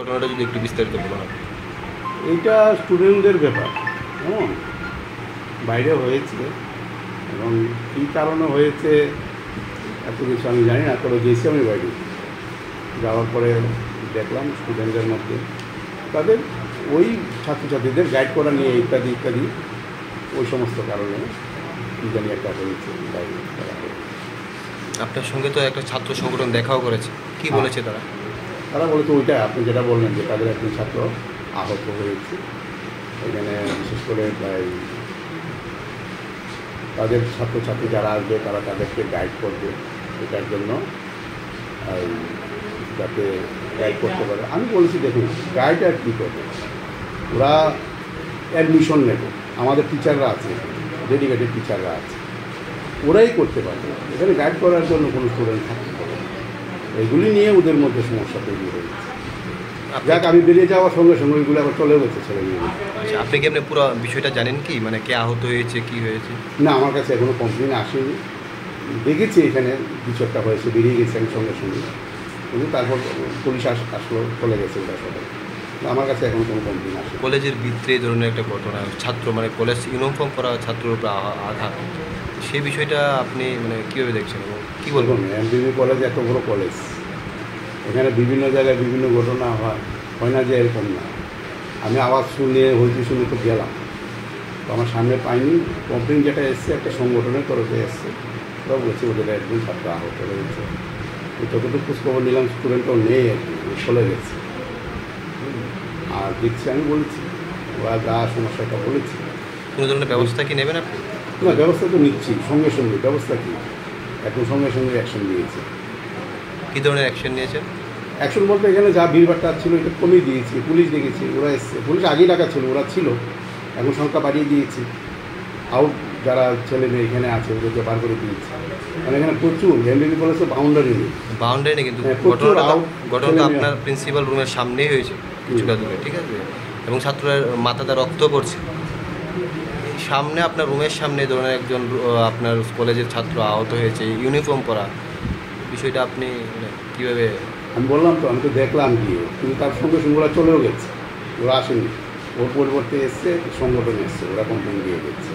ঘটনাটা যদি একটু বিস্তারিত বলুন। এইটা স্টুডেন্টদের ব্যাপার, কেমন বাইরে হয়েছে এবং কী কারণে হয়েছে এত কিছু আমি জানি না। তবে গেছি আমি বাইরে, যাওয়ার পরে দেখলাম স্টুডেন্টদের মধ্যে তাদের ওই ছাত্রছাত্রীদের গাইড করা নিয়ে ইত্যাদি ইত্যাদি ওই সমস্ত কারণে কী জানি একটা হয়েছে বাইরে করা হয়েছে। আপনার সঙ্গে তো একটা ছাত্র সংগঠন দেখাও করেছে, কি বলেছে তারা? তারা বলেছে ওইটা আপনি যেটা বললেন যে তাদের একজন ছাত্র আহত হয়েছে এখানে, বিশেষ করে প্রায় তাদের ছাত্রছাত্রী যারা আসবে তারা তাদেরকে গাইড করবে এটার জন্য, আর যাতে গাইড করতে পারে। আমি বলেছি দেখুন গাইড আর কী করবে, ওরা অ্যাডমিশন নেবে, আমাদের টিচাররা আছে, ডেডিকেটেড টিচাররা আছে, ওরাই করতে পারবে। এখানে গাইড করার জন্য কোনো স্টুডেন্ট থাকতে পারে, এগুলি নিয়ে ওদের মধ্যে সমস্যা তৈরি হয়েছে। যাক, আমি বেরিয়ে যাওয়ার সঙ্গে সঙ্গে ওইগুলো আবার চলে গেছে ছেলে মেয়ে। আচ্ছা, আপনি কি আপনি পুরো বিষয়টা জানেন কি, মানে কে আহত হয়েছে, কি হয়েছে? না, আমার কাছে এখনও কমপ্লেন আসেনি। দেখেছি এখানে কিছু একটা হয়েছে, বেরিয়ে গেছে আমি সঙ্গে সঙ্গে, কিন্তু তারপর পুলিশ আসলো, চলে গেছে ওটা সবাই। আমার কাছে এখন কোনো কমপ্লেন আসে। কলেজের ভিতরে এই ধরনের একটা ঘটনা, ছাত্র মানে কলেজ ইউনিফর্ম পরা ছাত্রের উপর আঘাত, সেই বিষয়টা আপনি মানে কীভাবে দেখছেন এবং কী বলবেন? এমবিবি কলেজ এত বড় কলেজ, এখানে বিভিন্ন জায়গায় বিভিন্ন ঘটনা হয় না যে এরকম না। আমি আওয়াজ শুনে হইতে শুনে তো গেলাম, তো আমার সামনে পাইনি। কমপ্লেন যেটা এসছে একটা সংগঠনের তরফে এসছে, ওরা বলেছে ওদের একজন ছাত্র আহত হয়েছে। যতটুকু খোঁজখবর নিলাম স্টুডেন্টও নেই আর কি, চলে গেছে। আর দেখছি আমি বলেছি ওরা যা সমস্যাটা বলেছি। কোনো ধরনের ব্যবস্থা কি নেবেন আপনি? না, ব্যবস্থা তো নিচ্ছি সঙ্গে সঙ্গে। ব্যবস্থা কী, এখন সঙ্গে সঙ্গে অ্যাকশন নিয়েছি। কী ধরনের অ্যাকশন নিয়েছেন? অ্যাকশন বলতে এখানে যা ভিড়ভাট্টা ছিল এটা কমিয়ে দিয়েছি, পুলিশ দেখেছি, ওরা এসছে। পুলিশ আগেই ডাকা ছিল, ওরা ছিল, এখন সংখ্যা বাড়িয়ে দিয়েছি। আউট যারা ছেলে মেয়ে এখানে আছে ওদেরকে বার করে দিয়েছি। মানে এখানে প্রচুর এমবিবি কলেজে বাউন্ডারি নেই, বাউন্ডারি নেই, কিন্তু ঘটনাটা আপনার প্রিন্সিপাল রুমের সামনেই হয়েছে কিছুটা দূরে, ঠিক আছে, এবং ছাত্রের মাথাতে রক্ত পড়ছে। সামনে আপনার রুমের সামনে ধরনের একজন আপনার কলেজের ছাত্র আহত হয়েছে, ইউনিফর্ম পরা, বিষয়টা আপনি কীভাবে? আমি বললাম তো, আমি তো দেখলাম গিয়ে, কিন্তু তার সঙ্গে সঙ্গে ওরা চলেও গেছে, ওরা আসেনি। ওর পরিবর্তে এসছে সংগঠন এসছে, ওরা কমপ্লেন দিয়ে গেছে।